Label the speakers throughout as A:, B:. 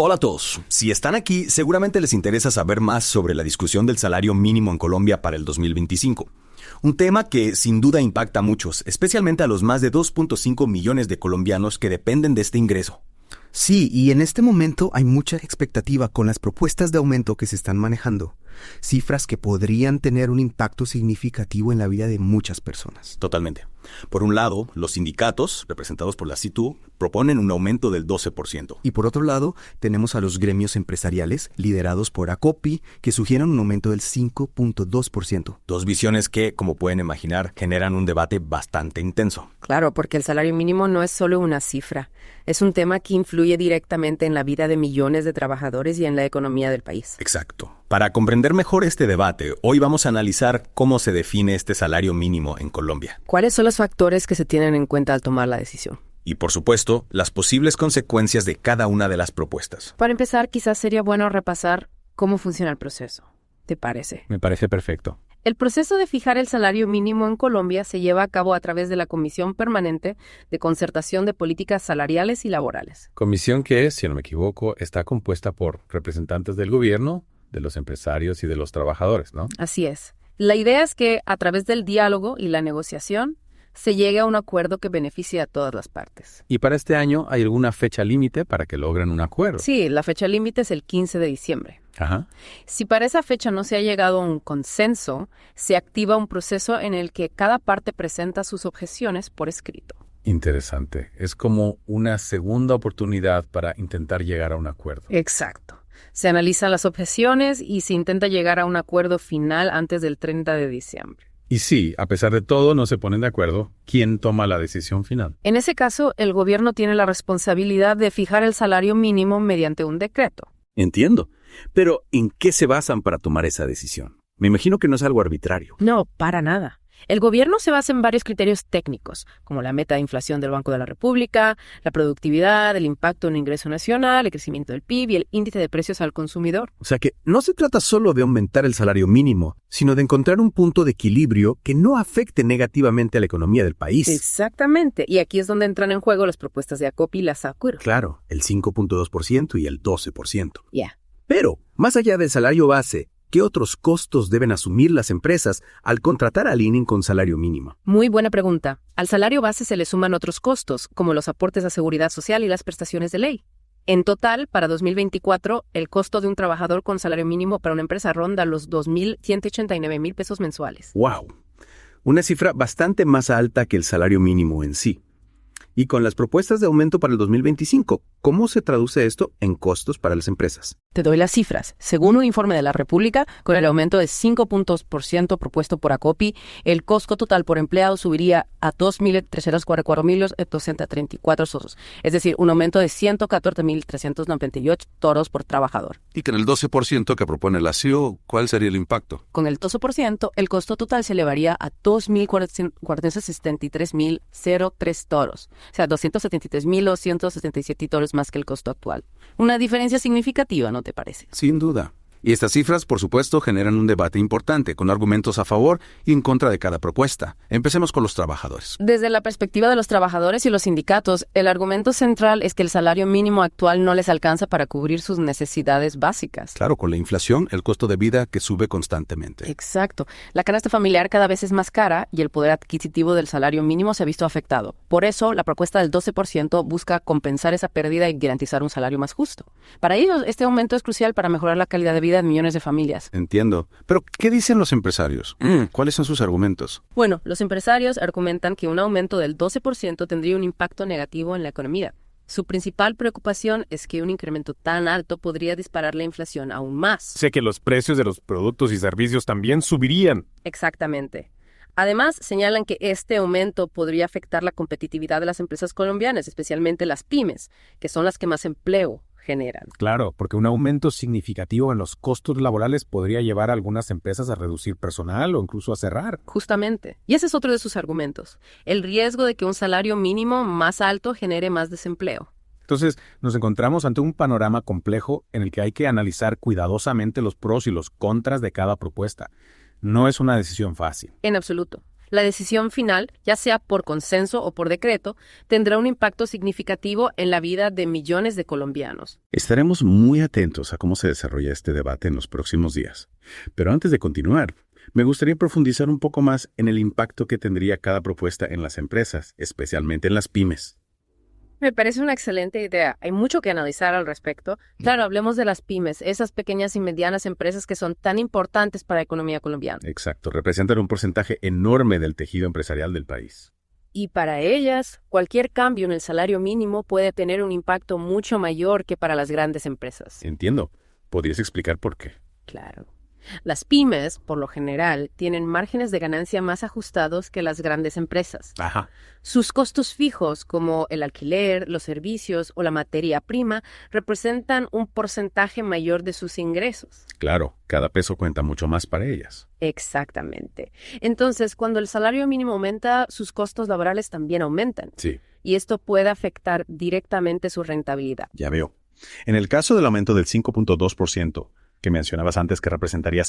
A: Hola a todos. Si están aquí, seguramente les interesa saber más sobre la discusión del salario mínimo en Colombia para el 2025. Un tema que sin duda impacta a muchos, especialmente a los más de 2.5 millones de colombianos que dependen de este ingreso.
B: Sí, y en este momento hay mucha expectativa con las propuestas de aumento que se están manejando. Cifras que podrían tener un impacto significativo en la vida de muchas personas.
A: Totalmente. Por un lado, los sindicatos, representados por la CITU, proponen un aumento del 12%.
B: Y por otro lado, tenemos a los gremios empresariales, liderados por ACOPI, que sugieren un aumento del 5.2%.
A: Dos visiones que, como pueden imaginar, generan un debate bastante intenso.
C: Claro, porque el salario mínimo no es solo una cifra. Es un tema que influye directamente en la vida de millones de trabajadores y en la economía del país.
A: Exacto. Para comprender mejor este debate, hoy vamos a analizar cómo se define este salario mínimo en Colombia.
C: ¿Cuáles son los factores que se tienen en cuenta al tomar la decisión?
A: Y, por supuesto, las posibles consecuencias de cada una de las propuestas.
C: Para empezar, quizás sería bueno repasar cómo funciona el proceso. ¿Te parece?
D: Me parece perfecto.
C: El proceso de fijar el salario mínimo en Colombia se lleva a cabo a través de la Comisión Permanente de Concertación de Políticas Salariales y Laborales.
D: Comisión que, si no me equivoco, está compuesta por representantes del gobierno, de los empresarios y de los trabajadores, ¿no?
C: Así es. La idea es que, a través del diálogo y la negociación, se llegue a un acuerdo que beneficie a todas las partes.
D: ¿Y para este año hay alguna fecha límite para que logren un acuerdo?
C: Sí, la fecha límite es el 15 de diciembre.
D: Ajá.
C: Si para esa fecha no se ha llegado a un consenso, se activa un proceso en el que cada parte presenta sus objeciones por escrito.
D: Interesante. Es como una segunda oportunidad para intentar llegar a un acuerdo.
C: Exacto. Se analizan las objeciones y se intenta llegar a un acuerdo final antes del 30 de diciembre.
D: Y sí, a pesar de todo, no se ponen de acuerdo. ¿Quién toma la decisión final?
C: En ese caso, el gobierno tiene la responsabilidad de fijar el salario mínimo mediante un decreto.
E: Entiendo. Pero, ¿en qué se basan para tomar esa decisión? Me imagino que no es algo arbitrario.
C: No, para nada. El gobierno se basa en varios criterios técnicos, como la meta de inflación del Banco de la República, la productividad, el impacto en el ingreso nacional, el crecimiento del PIB y el índice de precios al consumidor.
E: O sea que no se trata solo de aumentar el salario mínimo, sino de encontrar un punto de equilibrio que no afecte negativamente a la economía del país.
C: Exactamente. Y aquí es donde entran en juego las propuestas de ACOPI y la SACUR.
E: Claro, el 5.2% y el 12%.
C: Ya.
E: Pero, más allá del salario base, ¿qué otros costos deben asumir las empresas al contratar a alguien con salario mínimo?
C: Muy buena pregunta. Al salario base se le suman otros costos, como los aportes a seguridad social y las prestaciones de ley. En total, para 2024, el costo de un trabajador con salario mínimo para una empresa ronda los 2.189.000 pesos mensuales.
E: ¡Wow! Una cifra bastante más alta que el salario mínimo en sí. Y con las propuestas de aumento para el 2025, ¿cómo se traduce esto en costos para las empresas?
C: Te doy las cifras. Según un informe de la República, con el aumento de 5 puntos por ciento propuesto por ACOPI, el costo total por empleado subiría a 2.344.234 sosos, es decir, un aumento de 114.398 toros por trabajador.
F: Y con el 12% que propone la CIO, ¿cuál sería el impacto?
C: Con el 12%, el costo total se elevaría a 2.473.003 toros, o sea, 273.277 toros más que el costo actual. Una diferencia significativa, ¿no te parece?
F: Sin duda. Y estas cifras, por supuesto, generan un debate importante, con argumentos a favor y en contra de cada propuesta. Empecemos con los trabajadores.
C: Desde la perspectiva de los trabajadores y los sindicatos, el argumento central es que el salario mínimo actual no les alcanza para cubrir sus necesidades básicas.
F: Claro, con la inflación, el costo de vida que sube constantemente.
C: Exacto. La canasta familiar cada vez es más cara y el poder adquisitivo del salario mínimo se ha visto afectado. Por eso, la propuesta del 12% busca compensar esa pérdida y garantizar un salario más justo. Para ellos, este aumento es crucial para mejorar la calidad de vida de millones de familias.
F: Entiendo. Pero, ¿qué dicen los empresarios? ¿Cuáles son sus argumentos?
C: Bueno, los empresarios argumentan que un aumento del 12% tendría un impacto negativo en la economía. Su principal preocupación es que un incremento tan alto podría disparar la inflación aún más.
G: Sé que los precios de los productos y servicios también subirían.
C: Exactamente. Además, señalan que este aumento podría afectar la competitividad de las empresas colombianas, especialmente las pymes, que son las que más empleo generan.
G: Claro, porque un aumento significativo en los costos laborales podría llevar a algunas empresas a reducir personal o incluso a cerrar.
C: Justamente. Y ese es otro de sus argumentos. El riesgo de que un salario mínimo más alto genere más desempleo.
G: Entonces, nos encontramos ante un panorama complejo en el que hay que analizar cuidadosamente los pros y los contras de cada propuesta. No es una decisión fácil.
C: En absoluto. La decisión final, ya sea por consenso o por decreto, tendrá un impacto significativo en la vida de millones de colombianos.
F: Estaremos muy atentos a cómo se desarrolla este debate en los próximos días. Pero antes de continuar, me gustaría profundizar un poco más en el impacto que tendría cada propuesta en las empresas, especialmente en las pymes.
C: Me parece una excelente idea. Hay mucho que analizar al respecto. Claro, hablemos de las pymes, esas pequeñas y medianas empresas que son tan importantes para la economía colombiana.
F: Exacto, representan un porcentaje enorme del tejido empresarial del país.
C: Y para ellas, cualquier cambio en el salario mínimo puede tener un impacto mucho mayor que para las grandes empresas.
F: Entiendo. ¿Podrías explicar por qué?
C: Claro. Las pymes, por lo general, tienen márgenes de ganancia más ajustados que las grandes empresas.
F: Ajá.
C: Sus costos fijos, como el alquiler, los servicios o la materia prima, representan un porcentaje mayor de sus ingresos.
F: Claro, cada peso cuenta mucho más para ellas.
C: Exactamente. Entonces, cuando el salario mínimo aumenta, sus costos laborales también aumentan.
F: Sí,
C: Y esto puede afectar directamente su rentabilidad.
F: ya veo. En el caso del aumento del 5.2%, que mencionabas antes que representaría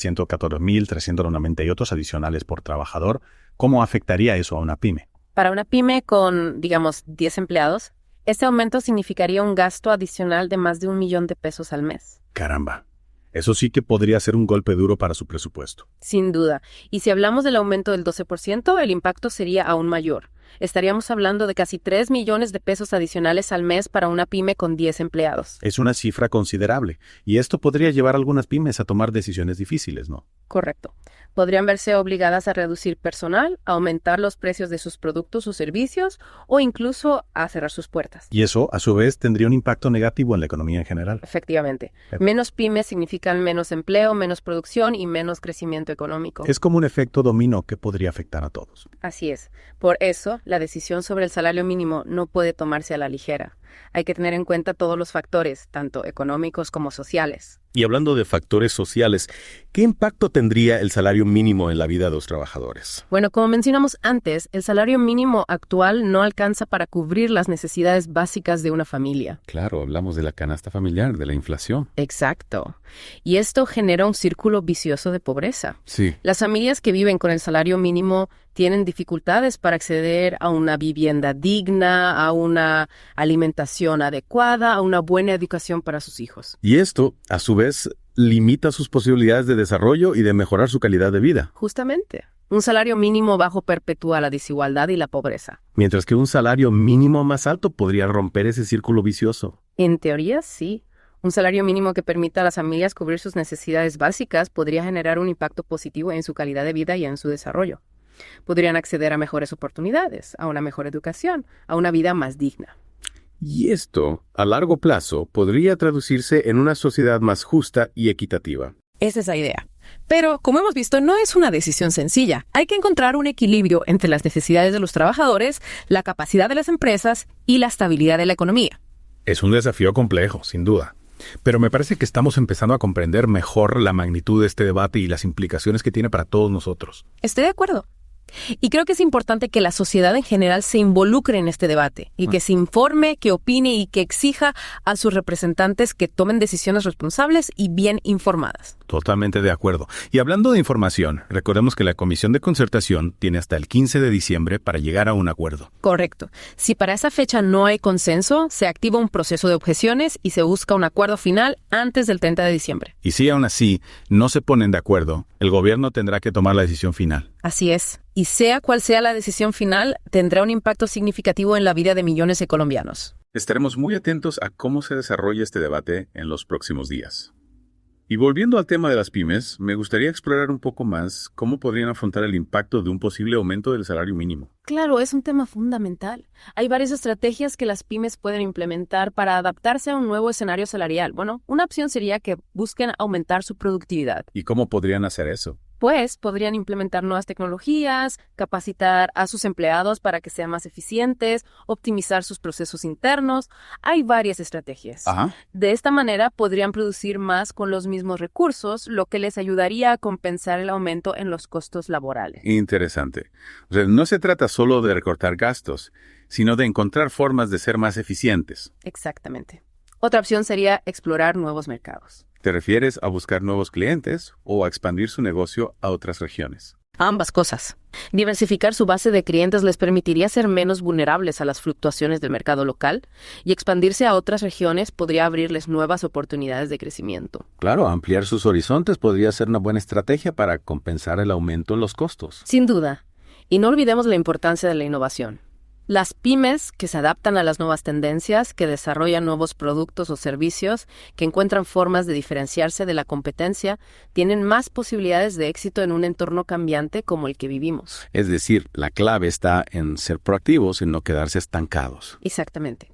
F: 114.398 adicionales por trabajador, ¿cómo afectaría eso a una pyme?
C: Para una pyme con, digamos, 10 empleados, este aumento significaría un gasto adicional de más de 1 millón de pesos al mes.
F: Caramba, eso sí que podría ser un golpe duro para su presupuesto.
C: Sin duda. Y si hablamos del aumento del 12%, el impacto sería aún mayor. Estaríamos hablando de casi 3 millones de pesos adicionales al mes para una pyme con 10 empleados.
F: Es una cifra considerable, y esto podría llevar a algunas pymes a tomar decisiones difíciles, ¿no?
C: Correcto. Podrían verse obligadas a reducir personal, a aumentar los precios de sus productos o servicios o incluso a cerrar sus puertas.
F: Y eso, a su vez, tendría un impacto negativo en la economía en general.
C: Efectivamente. Menos pymes significan menos empleo, menos producción y menos crecimiento económico.
F: Es como un efecto dominó que podría afectar a todos.
C: Así es. Por eso, la decisión sobre el salario mínimo no puede tomarse a la ligera. Hay que tener en cuenta todos los factores, tanto económicos como sociales.
H: Y hablando de factores sociales, ¿qué impacto tendría el salario mínimo en la vida de los trabajadores?
C: Bueno, como mencionamos antes, el salario mínimo actual no alcanza para cubrir las necesidades básicas de una familia.
F: Claro, hablamos de la canasta familiar, de la inflación.
C: Exacto. Y esto genera un círculo vicioso de pobreza.
F: Sí.
C: Las familias que viven con el salario mínimo tienen dificultades para acceder a una vivienda digna, a una alimentación adecuada, a una buena educación para sus hijos.
F: Y esto, a su vez, limita sus posibilidades de desarrollo y de mejorar su calidad de vida.
C: Justamente. Un salario mínimo bajo perpetúa la desigualdad y la pobreza.
F: Mientras que un salario mínimo más alto podría romper ese círculo vicioso.
C: En teoría, sí. Un salario mínimo que permita a las familias cubrir sus necesidades básicas podría generar un impacto positivo en su calidad de vida y en su desarrollo. Podrían acceder a mejores oportunidades, a una mejor educación, a una vida más digna.
F: Y esto, a largo plazo, podría traducirse en una sociedad más justa y equitativa.
I: Esa es la idea. Pero, como hemos visto, no es una decisión sencilla. Hay que encontrar un equilibrio entre las necesidades de los trabajadores, la capacidad de las empresas y la estabilidad de la economía.
D: Es un desafío complejo, sin duda. Pero me parece que estamos empezando a comprender mejor la magnitud de este debate y las implicaciones que tiene para todos nosotros.
I: Estoy de acuerdo. Y creo que es importante que la sociedad en general se involucre en este debate y que se informe, que opine y que exija a sus representantes que tomen decisiones responsables y bien informadas.
F: Totalmente de acuerdo. Y hablando de información, recordemos que la Comisión de Concertación tiene hasta el 15 de diciembre para llegar a un acuerdo.
I: Correcto. Si para esa fecha no hay consenso, se activa un proceso de objeciones y se busca un acuerdo final antes del 30 de diciembre.
F: Y si aún así no se ponen de acuerdo, el gobierno tendrá que tomar la decisión final.
I: Así es. Y sea cual sea la decisión final, tendrá un impacto significativo en la vida de millones de colombianos.
F: Estaremos muy atentos a cómo se desarrolla este debate en los próximos días. Y volviendo al tema de las pymes, me gustaría explorar un poco más cómo podrían afrontar el impacto de un posible aumento del salario mínimo.
C: Claro, es un tema fundamental. Hay varias estrategias que las pymes pueden implementar para adaptarse a un nuevo escenario salarial. Bueno, una opción sería que busquen aumentar su productividad.
F: ¿Y cómo podrían hacer eso?
C: Pues podrían implementar nuevas tecnologías, capacitar a sus empleados para que sean más eficientes, optimizar sus procesos internos. Hay varias estrategias.
F: Ajá.
C: De esta manera podrían producir más con los mismos recursos, lo que les ayudaría a compensar el aumento en los costos laborales.
F: Interesante. O sea, no se trata solo de recortar gastos, sino de encontrar formas de ser más eficientes.
C: Exactamente. Otra opción sería explorar nuevos mercados.
F: ¿Te refieres a buscar nuevos clientes o a expandir su negocio a otras regiones?
C: Ambas cosas. Diversificar su base de clientes les permitiría ser menos vulnerables a las fluctuaciones del mercado local y expandirse a otras regiones podría abrirles nuevas oportunidades de crecimiento.
E: Claro, ampliar sus horizontes podría ser una buena estrategia para compensar el aumento en los costos.
C: Sin duda. Y no olvidemos la importancia de la innovación. Las pymes que se adaptan a las nuevas tendencias, que desarrollan nuevos productos o servicios, que encuentran formas de diferenciarse de la competencia, tienen más posibilidades de éxito en un entorno cambiante como el que vivimos.
E: Es decir, la clave está en ser proactivos y no quedarse estancados.
C: Exactamente.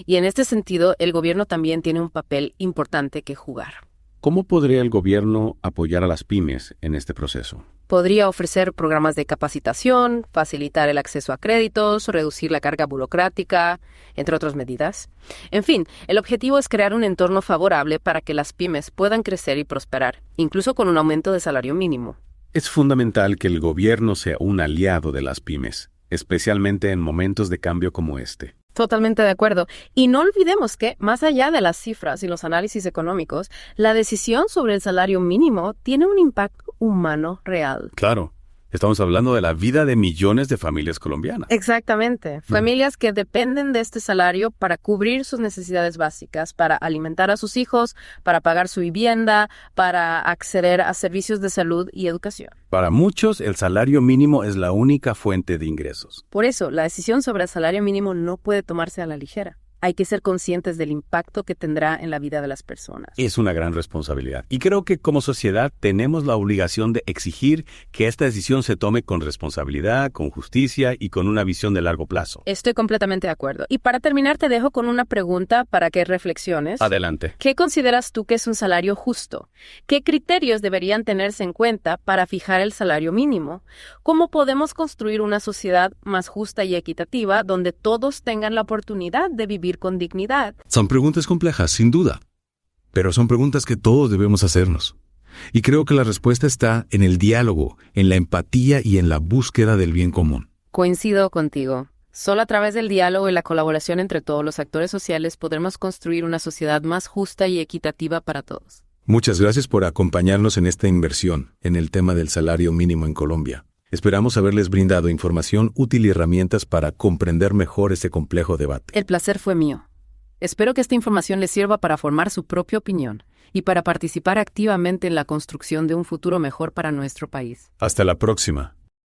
C: Y en este sentido, el gobierno también tiene un papel importante que jugar.
E: ¿Cómo podría el gobierno apoyar a las pymes en este proceso?
C: Podría ofrecer programas de capacitación, facilitar el acceso a créditos, reducir la carga burocrática, entre otras medidas. En fin, el objetivo es crear un entorno favorable para que las pymes puedan crecer y prosperar, incluso con un aumento de salario mínimo.
E: Es fundamental que el gobierno sea un aliado de las pymes, especialmente en momentos de cambio como este.
C: Totalmente de acuerdo. Y no olvidemos que, más allá de las cifras y los análisis económicos, la decisión sobre el salario mínimo tiene un impacto humano real.
E: Claro, estamos hablando de la vida de millones de familias colombianas.
C: Exactamente. Familias que dependen de este salario para cubrir sus necesidades básicas, para alimentar a sus hijos, para pagar su vivienda, para acceder a servicios de salud y educación.
E: Para muchos, el salario mínimo es la única fuente de ingresos.
C: Por eso, la decisión sobre el salario mínimo no puede tomarse a la ligera. Hay que ser conscientes del impacto que tendrá en la vida de las personas.
E: Es una gran responsabilidad. Y creo que como sociedad tenemos la obligación de exigir que esta decisión se tome con responsabilidad, con justicia y con una visión de largo plazo.
C: Estoy completamente de acuerdo. Y para terminar, te dejo con una pregunta para que reflexiones.
E: Adelante.
C: ¿Qué consideras tú que es un salario justo? ¿Qué criterios deberían tenerse en cuenta para fijar el salario mínimo? ¿Cómo podemos construir una sociedad más justa y equitativa donde todos tengan la oportunidad de vivir con dignidad?
J: Son preguntas complejas, sin duda, pero son preguntas que todos debemos hacernos. Y creo que la respuesta está en el diálogo, en la empatía y en la búsqueda del bien común.
C: Coincido contigo. Solo a través del diálogo y la colaboración entre todos los actores sociales podremos construir una sociedad más justa y equitativa para todos.
J: Muchas gracias por acompañarnos en esta inversión en el tema del salario mínimo en Colombia. Esperamos haberles brindado información útil y herramientas para comprender mejor este complejo debate.
C: El placer fue mío. Espero que esta información les sirva para formar su propia opinión y para participar activamente en la construcción de un futuro mejor para nuestro país.
J: Hasta la próxima.